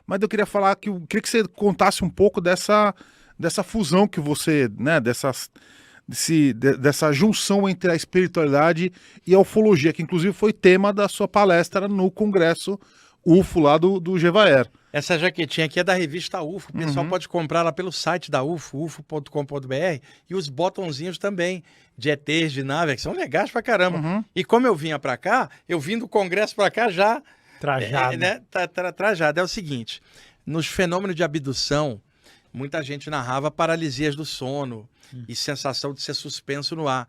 Mas eu queria falar que eu queria que você contasse um pouco dessa fusão que você, né, dessa junção entre a espiritualidade e a ufologia, que inclusive foi tema da sua palestra no Congresso UFO lá do Gevaer. Essa jaquetinha aqui é da revista UFO. O pessoal Uhum. pode comprar lá pelo site da UFO, ufo.com.br, e os botãozinhos também de ETs, de nave, que são legais pra caramba. Uhum. E como eu vinha pra cá, eu vim do Congresso pra cá já Trajado. né, trajado. É o seguinte, nos fenômenos de abdução, muita gente narrava paralisias do sono e sensação de ser suspenso no ar.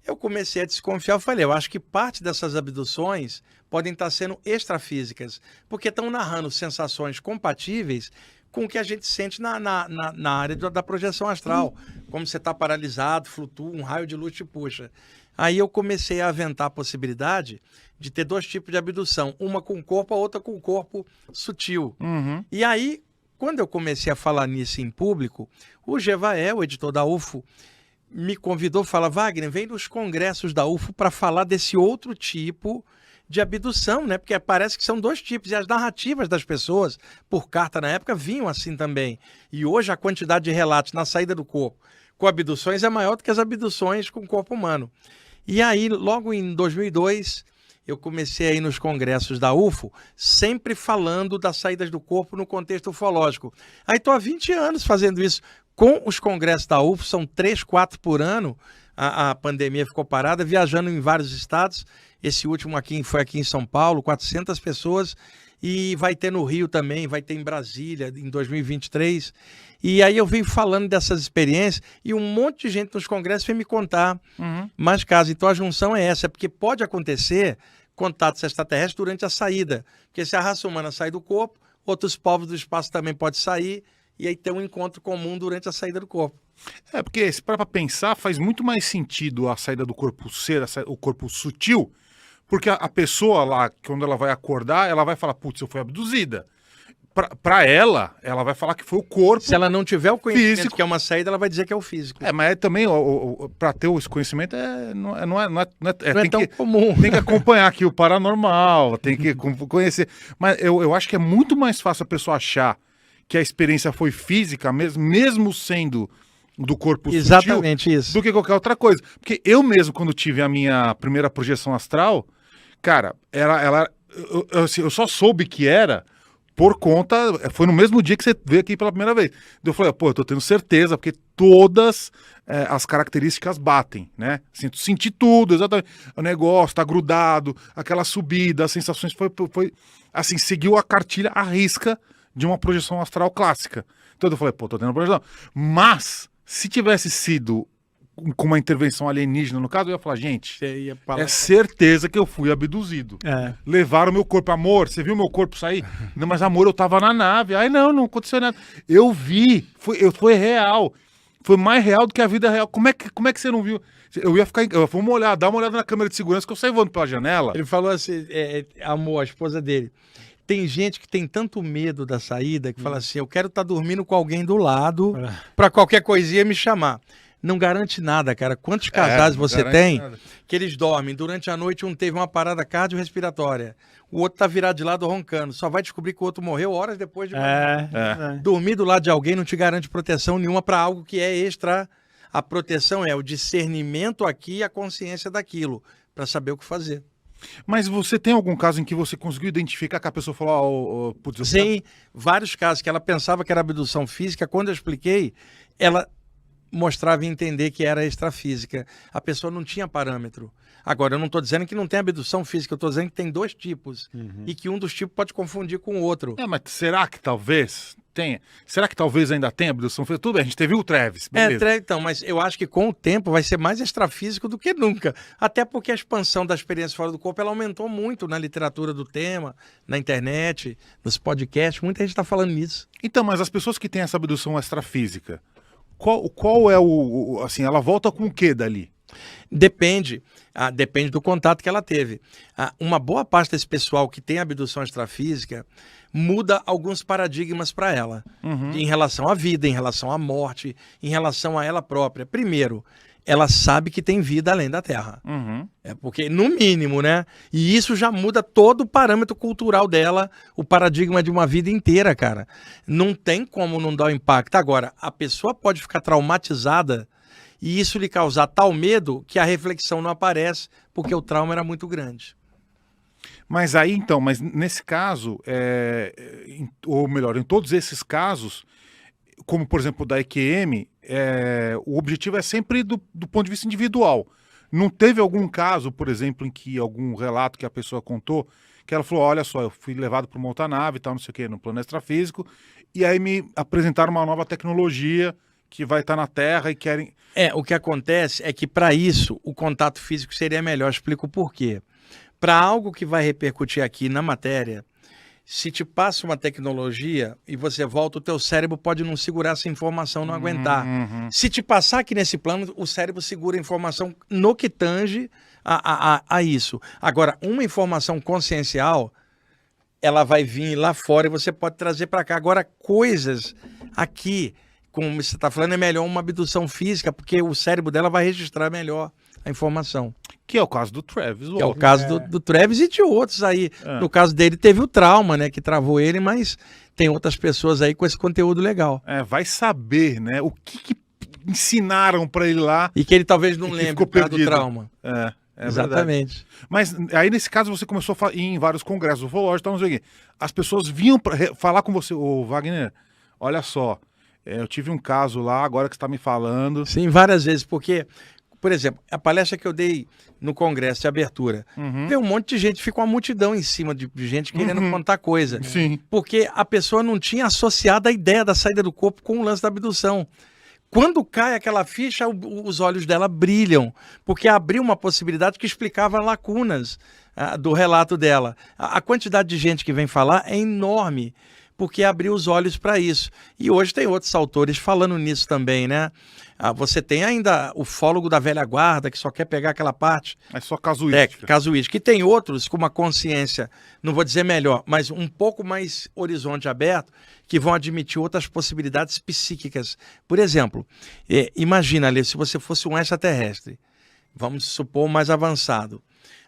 Eu comecei a desconfiar, eu falei, eu acho que parte dessas abduções podem estar sendo extrafísicas, porque estão narrando sensações compatíveis com o que a gente sente na área da projeção astral. Como você está paralisado, flutua, um raio de luz te puxa. Aí eu comecei a aventar a possibilidade de ter dois tipos de abdução, uma com o corpo, a outra com o corpo sutil. Uhum. E aí, quando eu comecei a falar nisso em público, o Gevaer, o editor da UFO, me convidou, fala, Wagner, vem nos congressos da UFO para falar desse outro tipo de abdução, né? Porque parece que são dois tipos, e as narrativas das pessoas, por carta na época, vinham assim também. E hoje a quantidade de relatos na saída do corpo com abduções é maior do que as abduções com o corpo humano. E aí, logo em 2002, eu comecei a ir nos congressos da UFO, sempre falando das saídas do corpo no contexto ufológico. Aí estou há 20 anos fazendo isso. Com os congressos da UFO, são 3, 4 por ano, a pandemia ficou parada, viajando em vários estados. Esse último foi aqui em São Paulo, 400 pessoas, e vai ter no Rio também, vai ter em Brasília, em 2023. E aí eu venho falando dessas experiências, e um monte de gente nos congressos vem me contar mais casos. Então a junção é essa, porque pode acontecer contatos extraterrestres durante a saída, porque se a raça humana sai do corpo, outros povos do espaço também podem sair, e aí tem um encontro comum durante a saída do corpo. É, porque se para pensar, faz muito mais sentido a saída do corpo o corpo sutil, porque a pessoa lá, quando ela vai acordar, ela vai falar, putz, eu fui abduzida. Pra ela vai falar que foi o corpo. Se ela não tiver o conhecimento físico, que é uma saída, ela vai dizer que é o físico. mas também, para ter esse conhecimento, não é Não é tão comum. Tem que acompanhar aqui o paranormal, tem que conhecer. Mas eu acho que é muito mais fácil a pessoa achar que a experiência foi física, mesmo sendo do corpo Exatamente sutil, isso. do que qualquer outra coisa. Porque eu mesmo, quando tive a minha primeira projeção astral, cara, eu só soube que era por conta... Foi no mesmo dia que você veio aqui pela primeira vez. Eu falei, pô, eu tô tendo certeza, porque todas as características batem, né? Senti tudo, exatamente. O negócio tá grudado, aquela subida, as sensações foi assim, seguiu a cartilha à risca de uma projeção astral clássica. Então eu falei, pô, tô tendo projeção. Mas, se tivesse sido com uma intervenção alienígena, no caso, eu ia falar, gente, é certeza que eu fui abduzido. Levaram meu corpo. Amor, você viu meu corpo sair? Não, mas amor, eu tava na nave. Ai, não aconteceu nada. Eu vi, foi real. Foi mais real do que a vida real. Como é que você não viu? Eu ia ficar... Vamos olhar, dá uma olhada na câmera de segurança que eu saí voando pela janela. Ele falou assim, amor, a esposa dele, tem gente que tem tanto medo da saída que fala assim, eu quero estar dormindo com alguém do lado para qualquer coisinha me chamar. Não garante nada, cara. Quantos casais você tem que eles dormem? Durante a noite um teve uma parada cardiorrespiratória, o outro tá virado de lado roncando. Só vai descobrir que o outro morreu horas depois de morrer. Dormir do lado de alguém não te garante proteção nenhuma para algo que é extra. A proteção é o discernimento aqui e a consciência daquilo, para saber o que fazer. Mas você tem algum caso em que você conseguiu identificar que a pessoa falou... putz, Sim, vários casos que ela pensava que era abdução física. Quando eu expliquei, ela mostrava e entender que era extrafísica. A pessoa não tinha parâmetro. Agora, eu não estou dizendo que não tem abdução física, eu estou dizendo que tem dois tipos. E que um dos tipos pode confundir com o outro. Mas será que talvez tenha? Será que talvez ainda tenha abdução física? Tudo bem, a gente teve o Travis, beleza. Então, mas eu acho que com o tempo vai ser mais extrafísico do que nunca. Até porque a expansão da experiência fora do corpo, ela aumentou muito na literatura do tema, na internet, nos podcasts, muita gente está falando nisso. Então, mas as pessoas que têm essa abdução extrafísica, qual é assim, ela volta com o que dali? Depende. Depende do contato que ela teve. Uma boa parte desse pessoal que tem abdução extrafísica muda alguns paradigmas para ela. Em relação à vida, em relação à morte, em relação a ela própria. Primeiro, ela sabe que tem vida além da Terra. É porque, no mínimo, né? E isso já muda todo o parâmetro cultural dela, o paradigma de uma vida inteira, cara. Não tem como não dar o impacto. Agora, a pessoa pode ficar traumatizada e isso lhe causar tal medo que a reflexão não aparece, porque o trauma era muito grande. Mas aí, então, mas nesse caso, ou melhor, em todos esses casos, como por exemplo da EQM, o objetivo é sempre do ponto de vista individual. Não teve algum caso, por exemplo, em que algum relato que a pessoa contou, que ela falou, olha só, eu fui levado para uma outra nave e tal, não sei o quê, no plano extrafísico, e aí me apresentaram uma nova tecnologia que vai estar na Terra e querem... O que acontece é que para isso o contato físico seria melhor. Eu explico por quê. Para algo que vai repercutir aqui na matéria, se te passa uma tecnologia e você volta, o teu cérebro pode não segurar essa informação, não aguentar. Se te passar aqui nesse plano, o cérebro segura a informação no que tange a isso. Agora, uma informação consciencial, ela vai vir lá fora e você pode trazer para cá. Agora, coisas aqui, como você está falando, é melhor uma abdução física, porque o cérebro dela vai registrar melhor a informação. Que é o caso do Travis. Que é o caso do Travis e de outros aí. No caso dele, teve o trauma, né, que travou ele, mas tem outras pessoas aí com esse conteúdo legal. Vai saber, né, o que ensinaram para ele lá. E que ele talvez não lembre do trauma. Exatamente. Verdade. Mas aí nesse caso você começou a ir em vários congressos ufológicos, não sei o quê. As pessoas vinham para falar com você, ô Wagner, olha só, eu tive um caso lá, agora que você está me falando. Sim, várias vezes, porque... Por exemplo, a palestra que eu dei no congresso de abertura, veio um monte de gente, fica uma multidão em cima de gente querendo contar coisa. Sim. Porque a pessoa não tinha associado a ideia da saída do corpo com o lance da abdução. Quando cai aquela ficha, os olhos dela brilham, porque abriu uma possibilidade que explicava lacunas do relato dela. A quantidade de gente que vem falar é enorme, porque abriu os olhos para isso. E hoje tem outros autores falando nisso também, né? Você tem ainda o ufólogo da velha guarda, que só quer pegar aquela parte... É só casuística. Casuística. E tem outros com uma consciência, não vou dizer melhor, mas um pouco mais horizonte aberto, que vão admitir outras possibilidades psíquicas. Por exemplo, imagina, ali, se você fosse um extraterrestre, vamos supor mais avançado,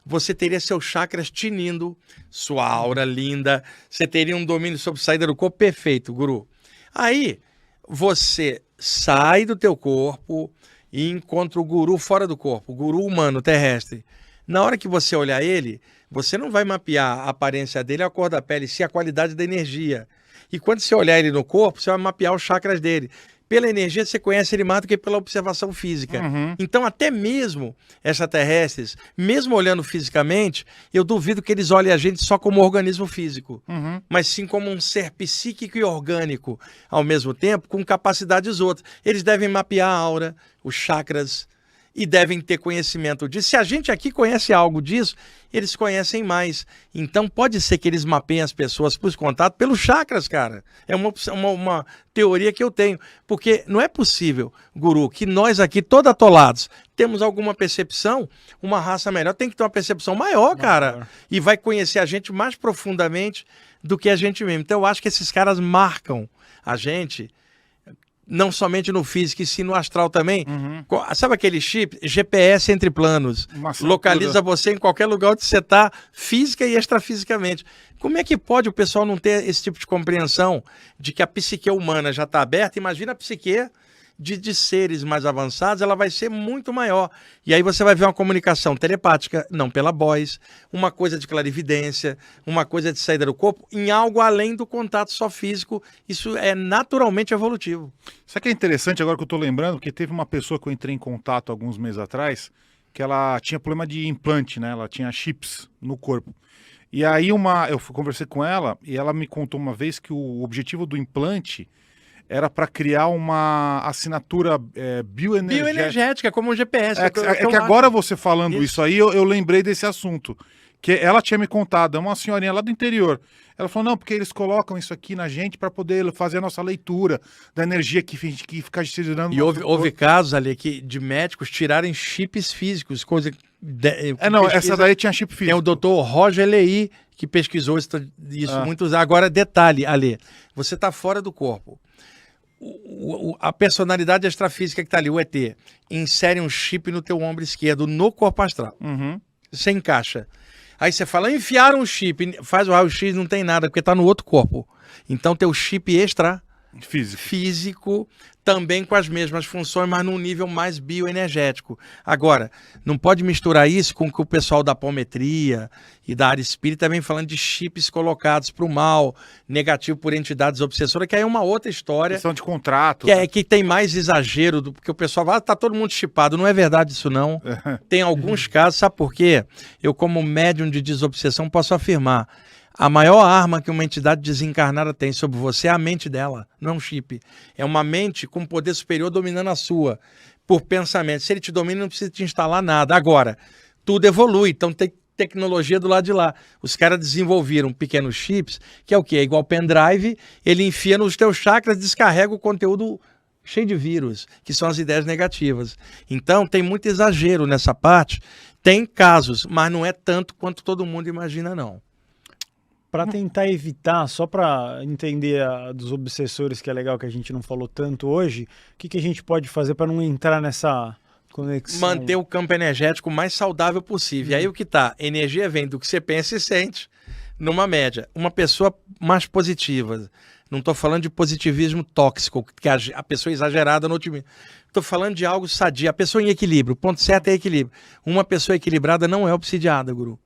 você teria seus chakras tinindo, sua aura linda, você teria um domínio sobre saída do corpo perfeito, guru. Aí, você sai do teu corpo e encontra o guru fora do corpo, o guru humano, terrestre. Na hora que você olhar ele, você não vai mapear a aparência dele, a cor da pele, sim a qualidade da energia. E quando você olhar ele no corpo, você vai mapear os chakras dele. Pela energia, você conhece ele mais do que pela observação física. Então, até mesmo extraterrestres, mesmo olhando fisicamente, eu duvido que eles olhem a gente só como organismo físico, mas sim como um ser psíquico e orgânico, ao mesmo tempo, com capacidades outras. Eles devem mapear a aura, os chakras, e devem ter conhecimento disso. Se a gente aqui conhece algo disso, eles conhecem mais. Então pode ser que eles mapeiem as pessoas para os contatos pelos chakras, cara. É uma teoria que eu tenho. Porque não é possível, guru, que nós aqui, todos atolados, temos alguma percepção, uma raça melhor tem que ter uma percepção maior, cara. E vai conhecer a gente mais profundamente do que a gente mesmo. Então eu acho que esses caras marcam a gente... Não somente no físico, e sim no astral também. Sabe aquele chip? GPS entre planos. Localiza você em qualquer lugar onde você está, física e extrafisicamente. Como é que pode o pessoal não ter esse tipo de compreensão de que a psique humana já está aberta? Imagina a psique de seres mais avançados, ela vai ser muito maior. E aí você vai ver uma comunicação telepática, não pela voz, uma coisa de clarividência, uma coisa de saída do corpo, em algo além do contato só físico. Isso é naturalmente evolutivo. Isso aqui é interessante agora que eu estou lembrando, porque teve uma pessoa que eu entrei em contato alguns meses atrás, que ela tinha problema de implante, né? Ela tinha chips no corpo. E aí eu conversei com ela e ela me contou uma vez que o objetivo do implante era para criar uma assinatura bioenergética. Bioenergética, como um GPS. É que agora você falando isso aí, eu lembrei desse assunto. que ela tinha me contado, é uma senhorinha lá do interior. Ela falou, não, porque eles colocam isso aqui na gente para poder fazer a nossa leitura da energia que fica girando. E houve casos ali de médicos tirarem chips físicos, coisa... não, essa daí tinha chip físico. Tem o doutor Roger Leí, que pesquisou isso muitos... Agora, detalhe, Ale, você está fora do corpo. A personalidade extrafísica que está ali, o ET, insere um chip no teu ombro esquerdo, no corpo astral. Uhum. Você encaixa. Aí você fala, enfiaram um chip, faz o raio-x, não tem nada, porque está no outro corpo. Então teu chip físico, também com as mesmas funções, mas num nível mais bioenergético. Agora, não pode misturar isso com o que o pessoal da apometria e da área espírita vem falando de chips colocados para o mal, negativo por entidades obsessoras, que aí é uma outra história. Questão de contrato. Que tem mais exagero, porque o pessoal fala, tá todo mundo chipado. Não é verdade isso não. Tem alguns casos, sabe por quê? Eu, como médium de desobsessão, posso afirmar. A maior arma que uma entidade desencarnada tem sobre você é a mente dela, não é um chip. É uma mente com poder superior dominando a sua, por pensamento. Se ele te domina, não precisa te instalar nada. Agora, tudo evolui, então tem tecnologia do lado de lá. Os caras desenvolveram pequenos chips, que é o quê? É igual pendrive, ele enfia nos teus chakras, descarrega o conteúdo cheio de vírus, que são as ideias negativas. Então, tem muito exagero nessa parte. Tem casos, mas não é tanto quanto todo mundo imagina, não. Para tentar evitar, só para entender dos obsessores, que é legal que a gente não falou tanto hoje, o que a gente pode fazer para não entrar nessa conexão? Manter o campo energético mais saudável possível. E aí o que tá? Energia vem do que você pensa e sente, numa média. Uma pessoa mais positiva, não estou falando de positivismo tóxico, que a pessoa exagerada no otimismo. Estou falando de algo sadio, a pessoa em equilíbrio, o ponto certo é equilíbrio. Uma pessoa equilibrada não é obsidiada, guru.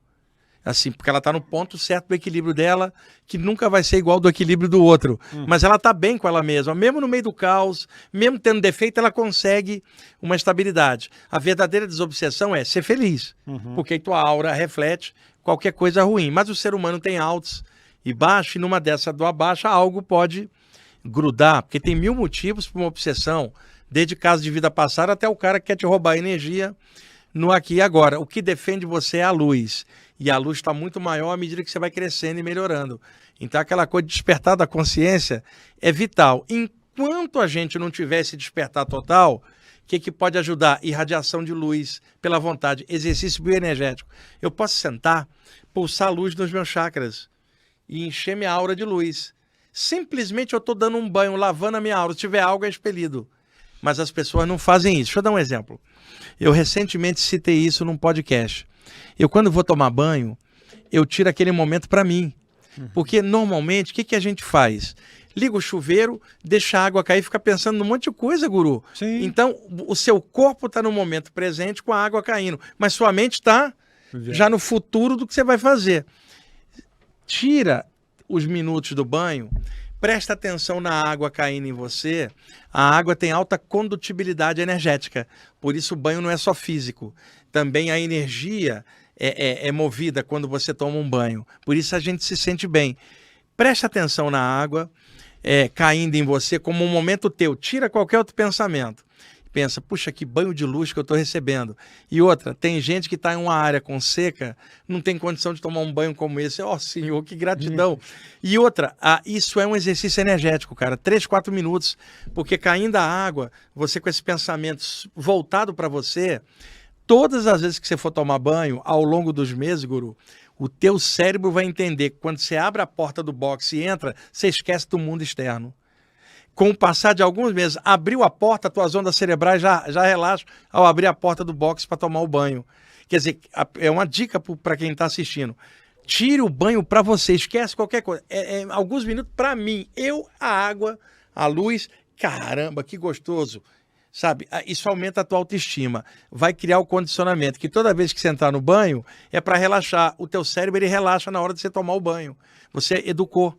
Assim, porque ela está no ponto certo do equilíbrio dela, que nunca vai ser igual do equilíbrio do outro. Mas ela está bem com ela mesma. Mesmo no meio do caos, mesmo tendo defeito, ela consegue uma estabilidade. A verdadeira desobsessão é ser feliz, porque aí tua aura reflete qualquer coisa ruim. Mas o ser humano tem altos e baixos, e numa dessa do abaixo, algo pode grudar, porque tem 1000 motivos para uma obsessão, desde caso de vida passada até o cara que quer te roubar energia no aqui e agora. O que defende você é a luz. E a luz está muito maior à medida que você vai crescendo e melhorando. Então aquela coisa de despertar da consciência é vital. Enquanto a gente não tiver esse despertar total, o que pode ajudar? Irradiação de luz, pela vontade, exercício bioenergético. Eu posso sentar, pulsar luz nos meus chakras e encher minha aura de luz. Simplesmente eu estou dando um banho, lavando a minha aura. Se tiver algo, é expelido. Mas as pessoas não fazem isso. Deixa eu dar um exemplo. Eu recentemente citei isso num podcast. Eu, quando vou tomar banho, eu tiro aquele momento para mim. Porque, normalmente, o que a gente faz? Liga o chuveiro, deixa a água cair e fica pensando num monte de coisa, guru. Sim. Então, o seu corpo está no momento presente com a água caindo, mas sua mente está já no futuro do que você vai fazer. Tira os minutos do banho, presta atenção na água caindo em você. A água tem alta condutibilidade energética, por isso o banho não é só físico. Também a energia é movida quando você toma um banho. Por isso a gente se sente bem. Preste atenção na água caindo em você como um momento teu. Tira qualquer outro pensamento. Pensa, puxa, que banho de luz que eu estou recebendo. E outra, tem gente que está em uma área com seca, não tem condição de tomar um banho como esse. Ó, Senhor, que gratidão. E outra, isso é um exercício energético, cara. 3, 4 minutos, porque caindo a água, você com esse pensamento voltado para você, todas as vezes que você for tomar banho, ao longo dos meses, guru, o teu cérebro vai entender que quando você abre a porta do box e entra, você esquece do mundo externo. Com o passar de alguns meses, abriu a porta, tuas ondas cerebrais já relaxam ao abrir a porta do box para tomar o banho. Quer dizer, é uma dica para quem está assistindo. Tire o banho para você, esquece qualquer coisa. Alguns minutos para mim, a água, a luz, caramba, que gostoso. Sabe, isso aumenta a tua autoestima, vai criar o condicionamento, que toda vez que você entrar no banho, é para relaxar. O teu cérebro, ele relaxa na hora de você tomar o banho. Você educou.